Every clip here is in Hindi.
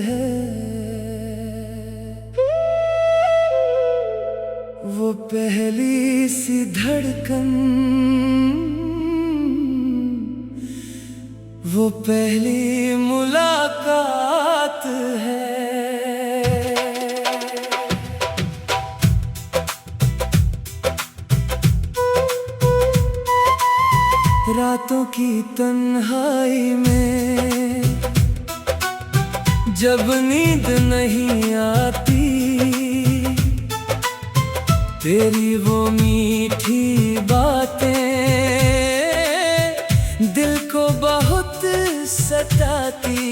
है। वो पहली सी धड़कन, वो पहली मुलाकात है। रातों की तन्हाई में जब नींद नहीं आती, तेरी वो मीठी बातें दिल को बहुत सताती।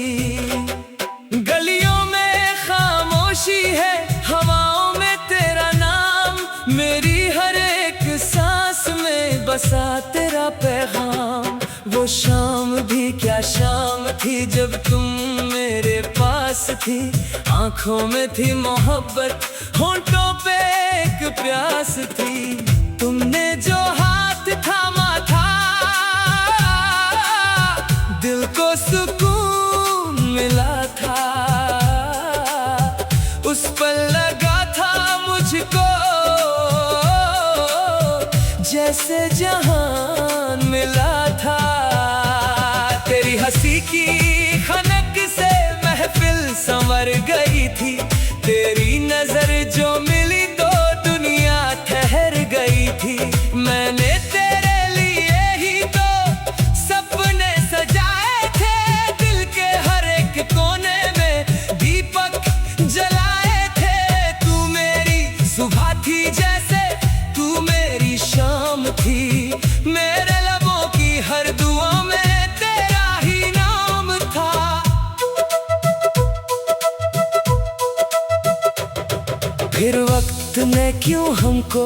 गलियों में खामोशी है, हवाओं में तेरा नाम, मेरी हर एक सांस में बसा तेरा पैगाम। वो शाम भी क्या शाम थी जब तुम मेरे पास थी। आंखों में थी मोहब्बत, होंठों पे एक प्यास थी। तुमने जो हाथ थामा था, दिल को सुकून मिला था। उस पल लगा था मुझको जैसे जहान मिला था। तेरी हंसी की खनक से महफिल संवर गई थी। तेरी नजर जो मिली तो दुनिया ठहर गई थी। मैंने तेरे लिए ही तो सपने सजाए थे, दिल के हर एक कोने में दीपक जलाए थे। तू मेरी सुबह थी जैसे तू मेरी शाम थी, मेरे लबों की हर दुआ में तेरा ही नाम था। फिर वक्त ने क्यों हमको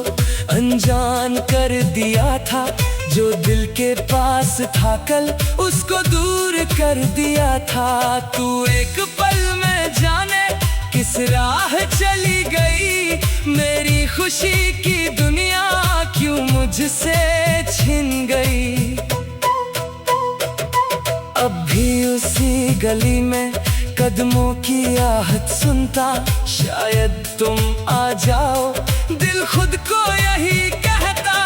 अनजान कर दिया था। जो दिल के पास था कल उसको दूर कर दिया था। तू एक पल में जाने किस राह चली गई। मेरी खुशी की दुनिया क्यों मुझसे छिन गई। अब भी उसी गली में कदमों की आहट सुनता, शायद तुम आ जाओ दिल खुद को यही कहता।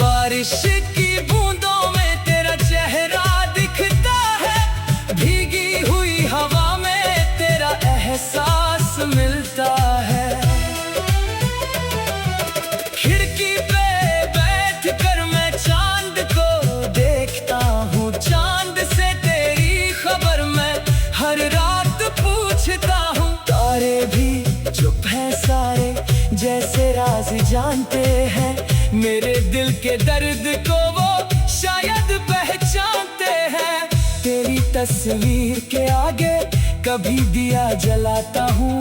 बारिश की बूंदों में तेरा चेहरा दिखता है, भीगी हुई हवा में तेरा एहसास मिलता है। खिड़की पे बैठ कर मैं चांद को देखता हूँ, चांद से तेरी खबर मैं हर रात पूछता हूँ। तारे भी चुप हैं सारे, जैसे राज जानते हैं। मेरे दिल के दर्द को वो शायद पहचानते हैं। तेरी तस्वीर के आगे कभी दिया जलाता हूँ,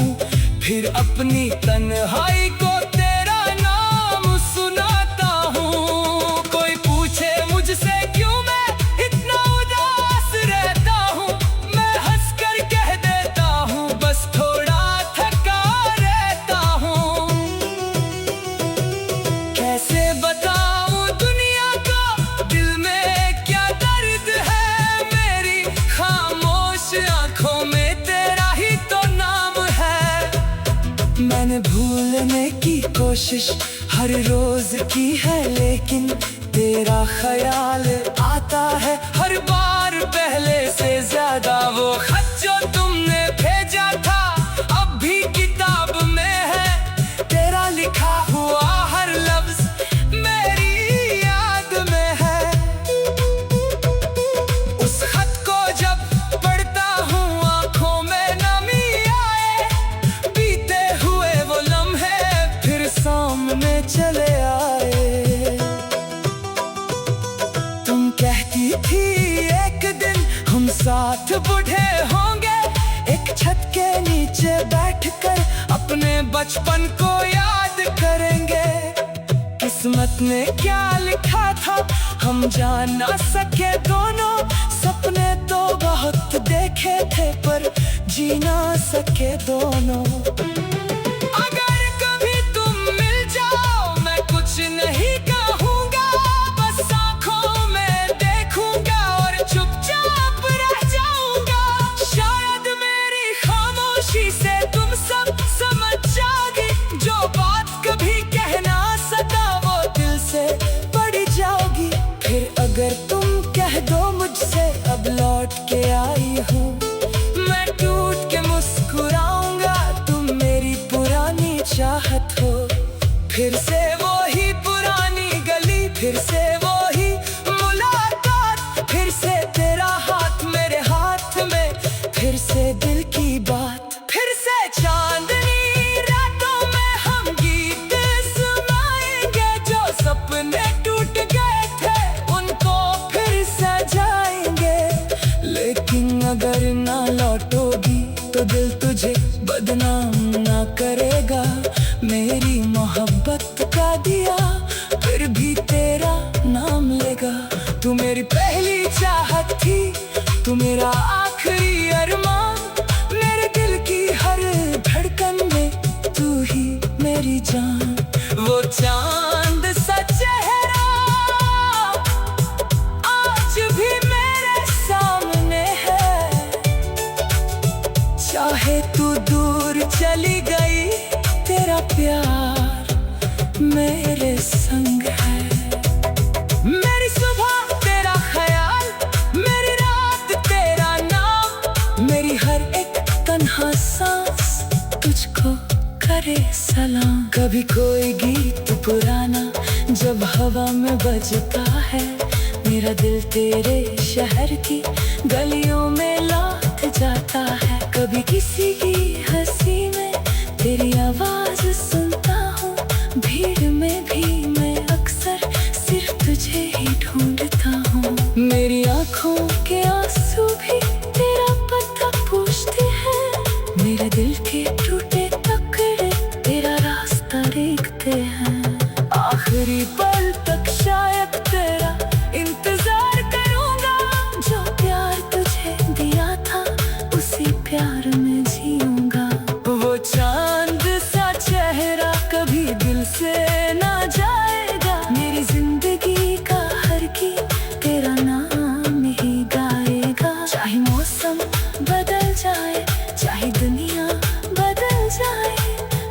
फिर अपनी तन्हाई को तेरा नाम सुनाता हूँ। कोई पूछे मुझसे क्यों मैं इतना उदास रहता हूँ, मैं हंस कर कह देता हूँ बस थोड़ा थका रहता हूँ। कैसे बताऊँ दुनिया को दिल में क्या दर्द है। मेरी खामोश आंखों में तेरा ही तो नाम है। मैंने भूलने की कोशिश हर रोज की है, लेकिन तेरा ख्याल आता है हर बार पहले से ज्यादा। वो खत जो तुमने भेजा था अब भी किताब में है, तेरा लिखा हुआ हर लफ्ज मेरी याद में है। उस खत को जब पढ़ता हूँ आंखों में नमी आए, बीते हुए वो लम्हे फिर सामने चले आए। तुम कहती थी एक दिन हम साथ बूढ़े होंगे, एक छत के नीचे बैठकर अपने बचपन को याद करेंगे। किस्मत ने क्या लिखा था हम जान ना सके दोनों। सपने तो बहुत देखे थे पर जी ना सके दोनों। अगर कभी तुम मिल जाओ मैं कुछ नहीं कहूँगा, बस आँखों में देखूंगा और चुपचाप रह जाऊंगा। शायद मेरी अगर तुम कह दो मुझसे अब लौट के आई हूँ, मैं टूट के मुस्कुराऊंगा, तुम मेरी पुरानी चाहत हो। फिर से वो ही पुरानी गली, फिर से वो ही मुलाकात, फिर से तेरा हाथ मेरे हाथ में, फिर से दिल की बात, फिर से चांदनी रातों में हम गीत सुनाएंगे। जो सपने टूट गए थे उनको फिर सजाएंगे। लेकिन अगर ना लौटोगी तो दिल तुझे बदनाम ना करेगा। मेरी मोहब्बत का दिया फिर भी तेरा नाम लेगा। तू मेरी पहली चाहत थी, तू मेरा आखिरी अरमान, मेरे दिल की हर धड़कन में तू ही मेरी जान। वो चांद सा चेहरा आज भी मेरे सामने है। चाहे तू दूर चली गई, तेरा प्यार मेरे संग है। मेरी सुबह तेरा ख्याल, मेरी रात तेरा नाम, मेरी हर एक तन्हा सांस तुझको करे सलाम। कभी कोई गीत पुराना जब हवा में बजता है, मेरा दिल तेरे शहर की गलियों में लौट जाता है। कभी किसी की हंसी में तेरी आवाज सुनता हूँ, भीड़ में भी मैं अक्सर सिर्फ तुझे ही ढूंढता हूँ। मेरी आँखों के आंसू भी तेरा पता पूछते हैं, मेरे दिल के टूटे टुकड़े तेरा रास्ता देखते हैं। आखिरी पल तक शायद तेरा इंतजार करूँगा, जो प्यार तुझे दिया था उसी प्यार में जीऊँगा। वो चांद सा चेहरा कभी दिल से ना जाएगा, मेरी जिंदगी का हर गीत तेरा नाम ही गाएगा। चाहे मौसम बदल जाए, चाहे दुनिया बदल जाए,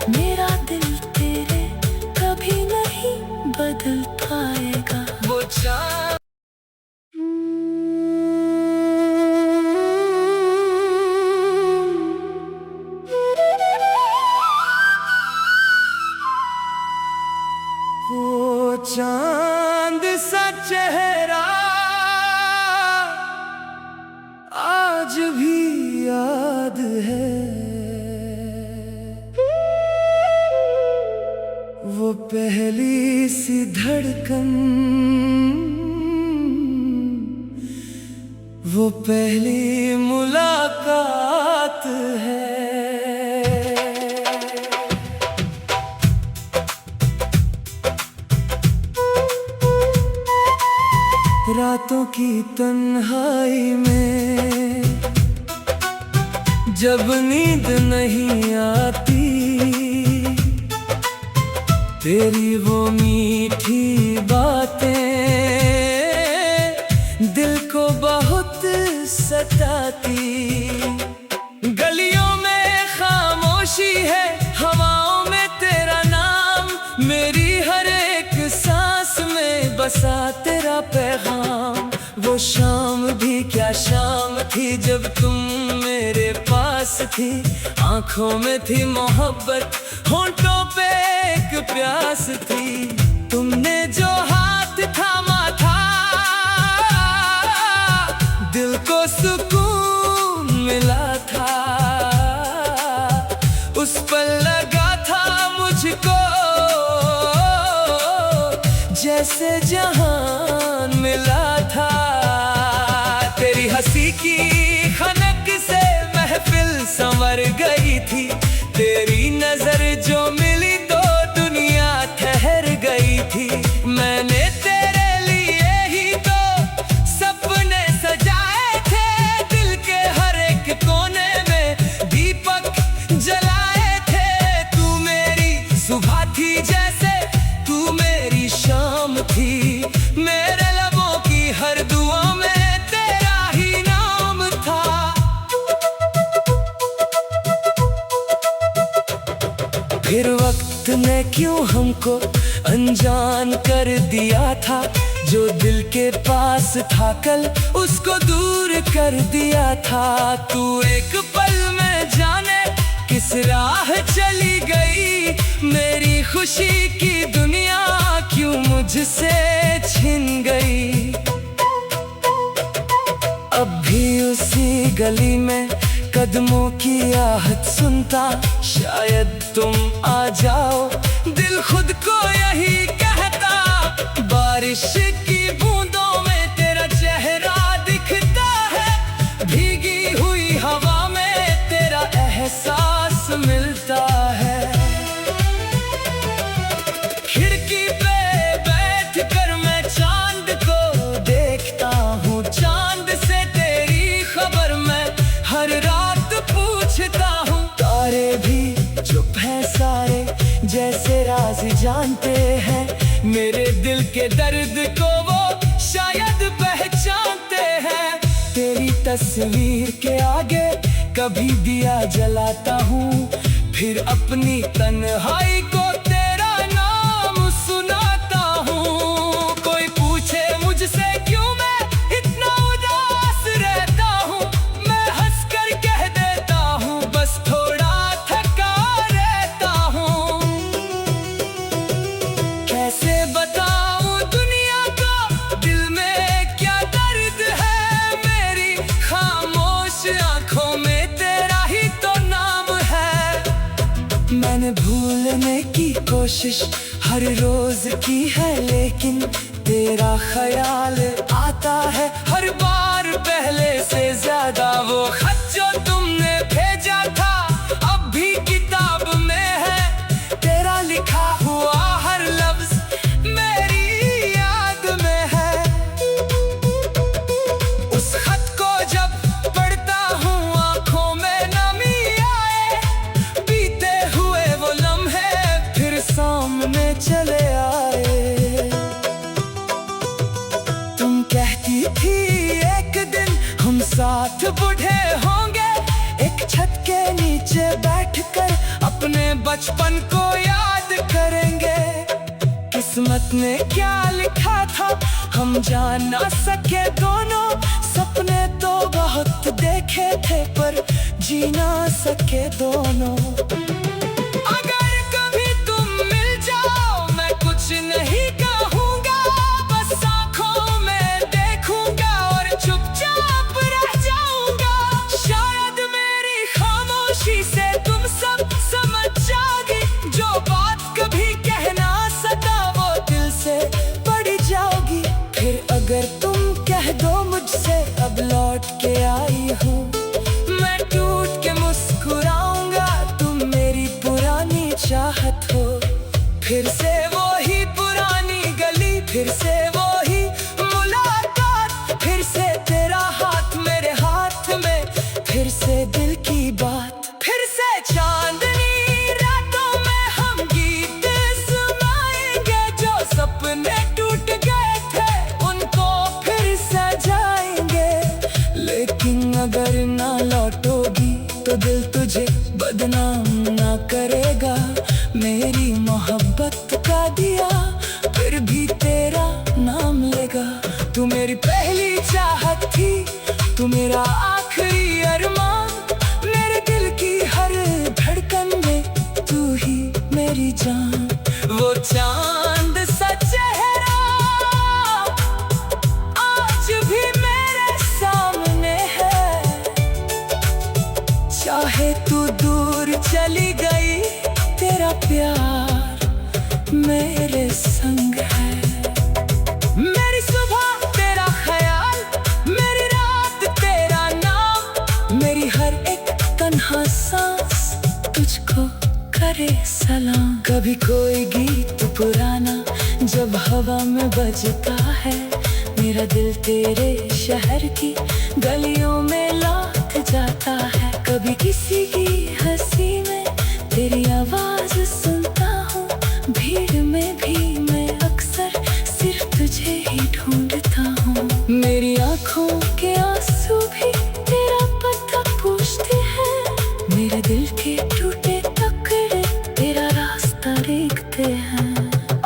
मेरा दिल तेरे कभी नहीं बदल पाएगा। वो चांद चांद सा चेहरा आज भी याद है। वो पहली सी धड़कन, वो पहली मुलाकात है। रातों की तन्हाई में जब नींद नहीं आती, तेरी वो मीठी बातें दिल को बहुत सताती। गलियों में खामोशी है, हवाओं में तेरा नाम, मेरी हर एक सांस में बसा तेरा पैगाम। वो शाम भी क्या शाम थी जब तुम मेरे पास थी। आंखों में थी मोहब्बत, होंठों पे एक प्यास थी। तुमने जो हाथ थामा था, दिल को सुकून मिला था। उस पल लगा था मुझको जैसे जहान मिला था। तेरी हंसी की खनक से महफिल संवर गई थी। तेरी नजर जो मिली तो दुनिया ठहर गई थी। मैंने तेरे लिए ही तो सपने सजाए थे, दिल के हर एक कोने में दीपक जलाए थे। तू मेरी सुबह थी जैसे तू मेरी शाम थी, मेरे लबों की हर दुआ में तेरा ही नाम था। फिर वक्त ने क्यों हमको अनजान कर दिया था, जो दिल के पास एहसास था कल उसको दूर कर दिया था। तू एक पल में जाने किस राह चली गई, मेरी खुशी की दुनिया क्यों मुझसे छिन गई। अब भी उसी गली में कदमों की आहट सुनता, शायद तुम आ जाओ दिल खुद को यही कहता। बारिश की बूंदों में तेरा चेहरा दिखता है, भीगी हुई हवा में तेरा एहसास मिलता है। खिड़की पे बैठ कर मैं चांद को देखता हूँ, चांद से तेरी खबर मैं हर रात पूछता हूँ। तारे भी चुप हैं सारे, जैसे राज जानते हैं, मेरे दिल के दर्द को वो शायद पहचानते हैं। तेरी तस्वीर के आगे कभी दिया जलाता हूँ, फिर अपनी तन्हाई को तेरा नाम सुनाता हूँ। कोई पूछे मुझसे क्यों मैं इतना उदास रहता हूँ, मैं हंस कर कह देता हूँ बस थोड़ा थका रहता हूँ। कैसे बताऊँ दुनिया को दिल में क्या दर्द है, मेरी खामोश आंखों में तेरा ही तो नाम है। मैंने भूलने की कोशिश हर रोज की है, लेकिन तेरा ख्याल आता है हर बार पहले से ज्यादा। वो खत जो तुमने भेजा था अब भी किताब में है, तेरा लिखा हुआ हर लफ्ज मेरी याद में है। उस खत को जब पढ़ता हूँ आंखों में नमी आए, बीते हुए वो लम्हे फिर सामने चले आए। तुम कहती थी एक दिन हम साथ बूढ़े होंगे, एक छत के नीचे बैठकर अपने बचपन को याद करेंगे। किस्मत ने क्या लिखा था हम जान ना सके दोनों, सपने तो बहुत देखे थे पर जी ना सके दोनों। अगर कभी तुम मिल जाओ मैं कुछ नहीं कहूँगा, बस आँखों में देखूंगा और चुपचाप रह जाऊंगा। शायद मेरी खामोशी से तुम सब समझ जाओगी, जो बात कभी कह ना सका वो दिल से पढ़ जाओगी। फिर अगर तुम कह दो मुझसे अब लौट के आई हूँ, मैं टूट के मुस्कुराऊंगा, तुम मेरी पुरानी चाहत हो। फिर से वो ही पुरानी गली, फिर से वो ही मुलाकात, फिर से तेरा हाथ मेरे हाथ में, फिर से दिल की बात, फिर से चांदनी रातों में हम गीत सुनाएंगे। जो सपने टूट गए थे उनको फिर सजाएंगे। लेकिन अगर ना लौटोगी तो दिल तुझे बदनाम ना करेगा। मेरी मोहब्बत का दिया फिर भी तेरा नाम लेगा। तू मेरी पहली चाहत थी, तू मेरा आखिरी अरमान, मेरे दिल की हर धड़कन में तू ही मेरी जान। वो चांद सा चेहरा आज भी मेरे सामने है, चाहे तू दूर चली गई तेरा प्यार मेरे संग है। मेरी सुबह तेरा ख्याल, मेरी रात तेरा नाम, मेरी हर एक तन्हा सांस तुझको करे सलाम। कभी कोई गीत पुराना जब हवा में बजता है, मेरा दिल तेरे शहर की गलियों में लौट जाता है। कभी किसी की हंसी में तेरी आवाज सुनता हूँ, भीड़ में भी मैं अक्सर सिर्फ तुझे ही ढूंढता हूँ। मेरी आँखों के आंसू भी तेरा पता पूछते हैं, मेरे दिल के टूटे टुकड़े तेरा रास्ता देखते हैं।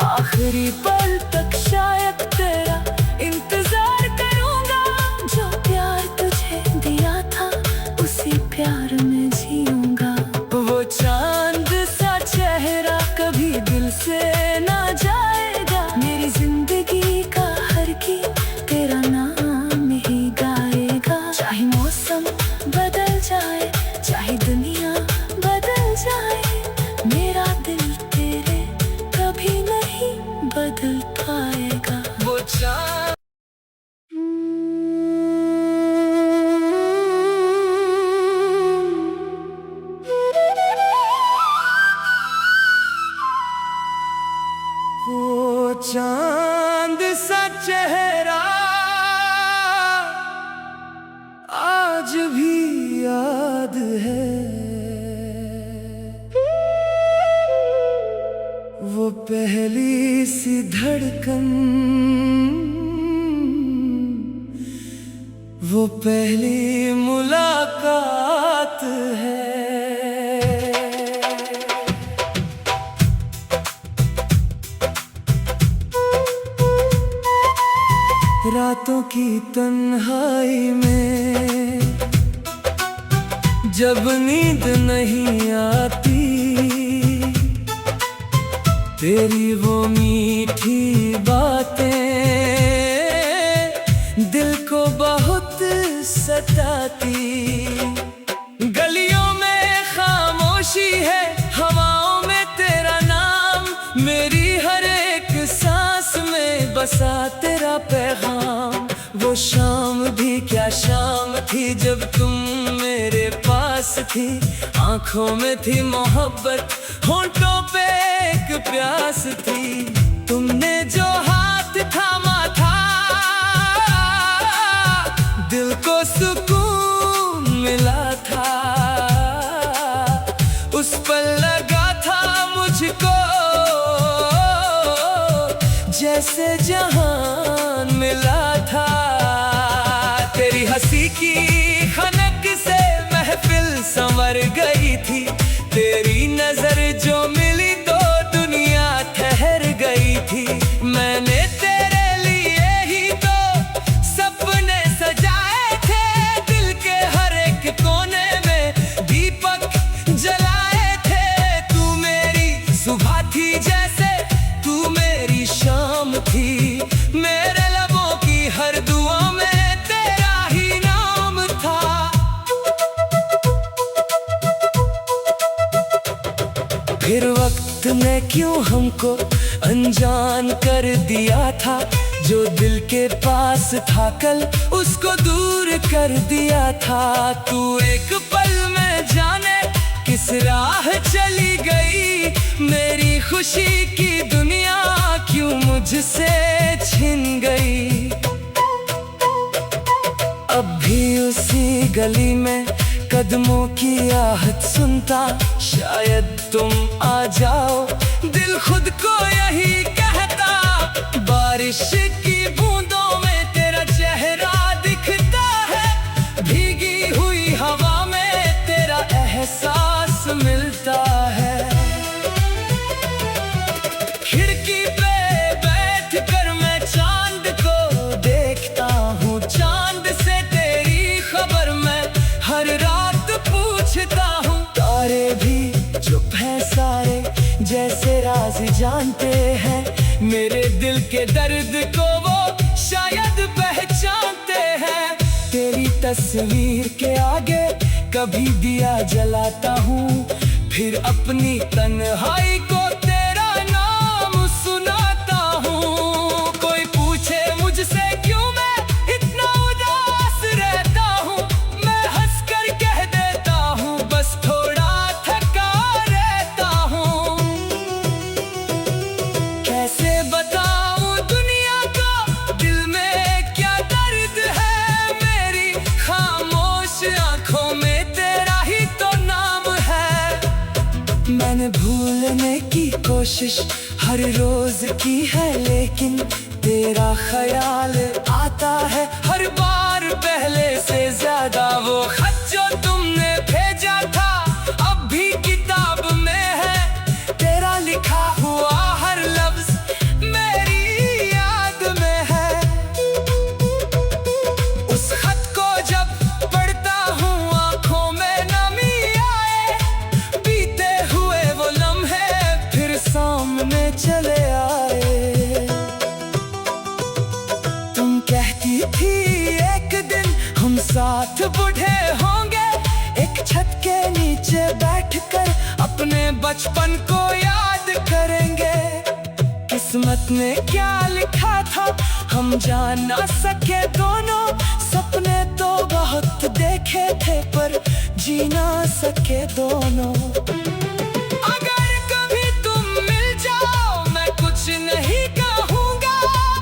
आखिरी पल तक शायद तेरा इंतजार कर पहली सी धड़कन, वो पहली मुलाकात है। रातों की तन्हाई में जब नींद नहीं आती, तेरी वो मीठी बातें दिल को बहुत सताती। गलियों में खामोशी है, हवाओं में तेरा नाम, मेरी हर एक सांस में बसा तेरा पैगाम। वो शाम भी क्या शाम थी जब तुम मेरे पास थी, आंखों में थी मोहब्बत, होंठों पे एक प्यास थी। तुमने जो हाथ थामा था, दिल को सुकून मिला था, उस पर लगा था मुझको जैसे जहान मिला था। तेरी हंसी की खनक से महफिल संवर गई थी, तेरी नजर जो मिली तो दुनिया ठहर गई थी। मैंने तेरे लिए ही तो सपने सजाए थे, दिल के हर एक कोने में दीपक जलाए थे। तू मेरी सुबह थी जैसे तू मेरी शाम थी, मेरे लबों की हर दुआ में तेरा ही नाम था। फिर वक्त ने क्यों हमको अनजान कर दिया था, जो दिल के पास था कल उसको दूर कर दिया था। तू एक पल में जाने किस राह चली गई, मेरी खुशी की दुनिया क्यों मुझसे छिन गई। अब भी उसी गली में कदमों की आहट सुनता, शायद तुम आ जाओ दिल खुद को यही कहता। बारिश की बूंदों में तेरा चेहरा दिखता है, भीगी हुई हवा में तेरा एहसास मिलता है। खिड़की पे बैठ कर मैं चांद को देखता हूँ, चांद से तेरी खबर मैं हर रात पूछता हूँ। तारे भी चुप हैं सारे, जैसे राज जानते हैं, मेरे दिल के दर्द को वो शायद पहचानते हैं। तेरी तस्वीर के आगे कभी दिया जलाता हूँ, फिर अपनी तन्हाई को तेरा नाम सुनाता हूँ। कोई पूछे मुझसे क्यों मैं इतना उदास रहता हूँ, मैं हंस कर कह देता हूँ बस थोड़ा थका रहता हूँ। कैसे बताऊँ दुनिया को दिल में क्या दर्द है, मेरी खामोश आंखों में तेरा ही तो नाम है। मैंने भूलने की कोशिश हर रोज की है, लेकिन तेरा ख्याल आता है हर बार पहले से ज्यादा। वो खत जो तुमने भेजा था अब भी किताब में है, तेरा लिखा हुआ हर लफ्ज मेरी याद में है। उस खत को जब पढ़ता हूँ आंखों में नमी आए, बीते हुए वो लम्हे फिर सामने चले आए। तुम कहती थी एक दिन हम साथ बूढ़े होंगे, एक छत के नीचे बैठकर अपने बचपन को याद करेंगे। किस्मत ने क्या लिखा था हम जान ना सके दोनों, सपने तो बहुत देखे थे पर जी ना सके दोनों। अगर कभी तुम मिल जाओ मैं कुछ नहीं कहूँगा,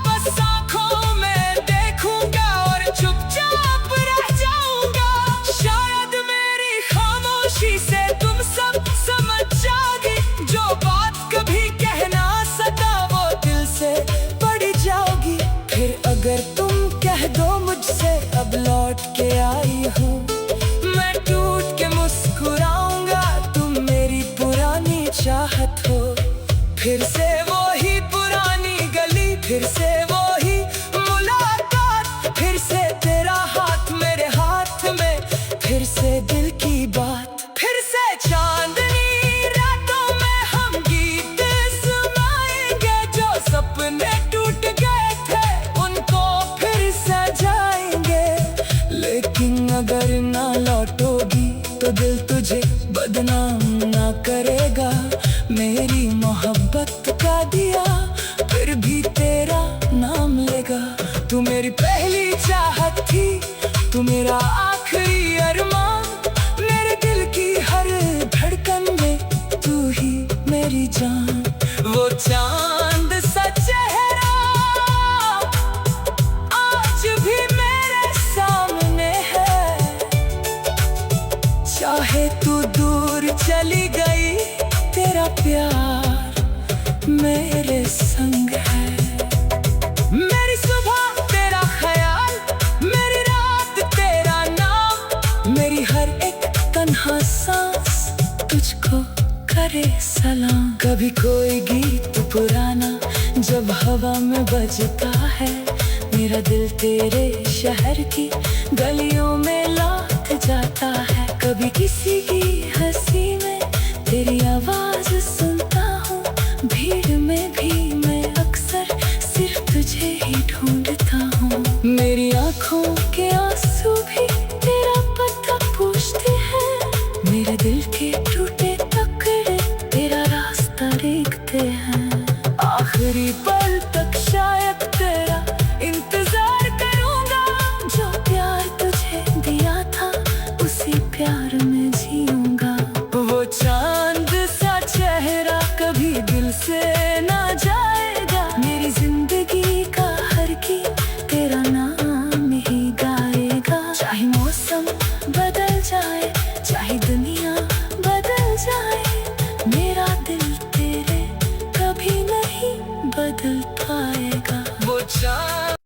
बस आँखों में देखूंगा और चुपचाप रह जाऊंगा। शायद मेरी खामोशी से तुम सब समझ जाओगी, जो बात कभी कहना सका मुझसे अब लौट के आई हो। मैं टूट के मुस्कुराऊंगा, तुम मेरी पुरानी चाहत हो। फिर से वही पुरानी गली, फिर से वही मुलाकात, फिर से तेरा हाथ मेरे हाथ में, फिर से दिल की बात, फिर से चांदनी रातों में हम गीत सुनाएंगे। जो सपने टूट गए थे उनको फिर सजाएंगे। लेकिन अगर ना लौटोगी तो दिल तुझे बदनाम ना करेगा। मेरी मोहब्बत का दिया फिर भी तेरा नाम लेगा। तू मेरी पहली चाहत थी, तू मेरा आखिरी अरमान। मेरे दिल की हर धड़कन में तू ही मेरी जान। वो चांद सा चेहरा आज भी मेरे सामने है। चाहे तू दूर चली गई, तेरा प्यार मेरे संग है। मेरी सुबह तेरा ख्याल, मेरी रात तेरा नाम। मेरी हर एक तन्हा सांस तुझको करे सलाम। कभी कोई गीत पुराना जब हवा में बजता है, मेरा दिल तेरे शहर की गलियों में लौट जाता है। कभी किसी की हंसी में तेरी आवाज सुनता हूँ, भीड़ में भी मैं अक्सर सिर्फ तुझे ही ढूंढता हूँ। मेरी आँखों के आंसू भी तेरा पता पूछते हैं। मेरे दिल के टूटे टुकड़े तेरा रास्ता देखते हैं। आखिरी पल तक शायद तेरा इंतजार करूँगा। जो प्यार तुझे दिया था उसी प्यार में जीऊँगा। वो चांद सा चेहरा कभी दिल से ना जाएगा। मेरी जिंदगी का हर गीत तेरा नाम ही गाएगा। चाहे मौसम बदल जाए, चाहे दुनिया बदल जाए, मेरा दिल तेरे कभी नहीं बदल पाएगा। वो चांद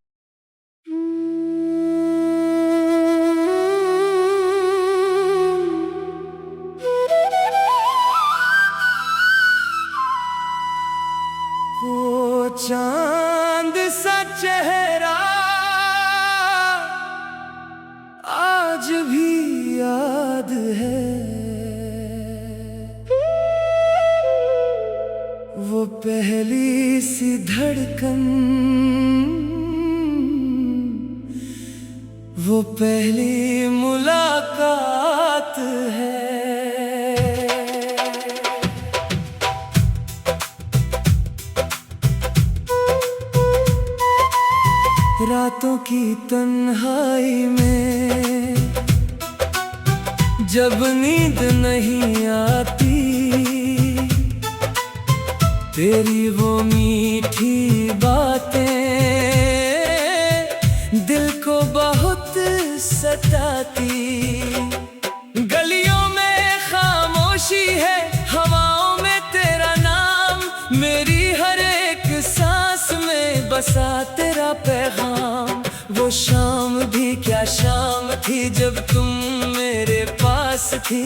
चांद सा चेहरा आज भी याद है। वो पहली सी धड़कन, वो पहली मुलाकात है। रातों की तन्हाई में जब नींद नहीं आती, तेरी वो मीठी बातें दिल को बहुत सताती। गलियों में खामोशी है, हवाओं में तेरा नाम। मेरी हर एक सांस में बसा तेरा पैगाम। वो शाम भी क्या शाम थी जब तुम मेरे पास थी।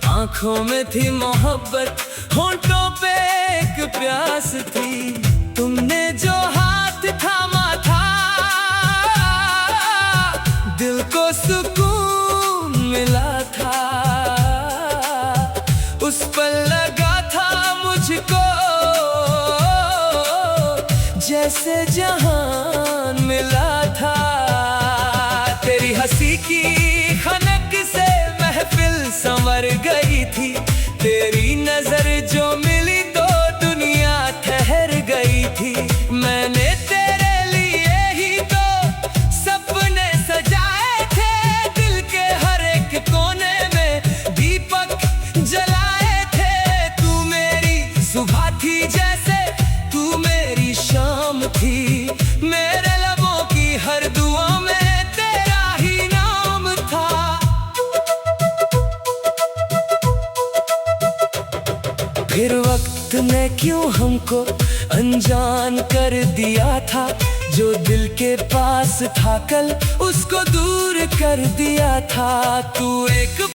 आंखों में थी मोहब्बत, होंठों पे एक प्यास थी। तुमने जो हाथ थामा था, दिल को सुकून मिला था। उस पल लगा था मुझको जैसे जहान मिला था। तेरी हंसी की खनक से महफिल संवर गई थी। तेरी नजर जो मिली तो दुनिया ठहर गई थी। मैंने तेरे लिए ही तो सपने सजाए थे। दिल के हर एक कोने में दीपक जलाए थे। तू मेरी सुबह थी जैसे तू मेरी शाम थी। मेरे लबों की हर दुआ में तेरा ही नाम था। फिर वक्त ने क्यों हमको अनजान कर दिया था। जो दिल के पास था कल उसको दूर कर दिया था। तू एक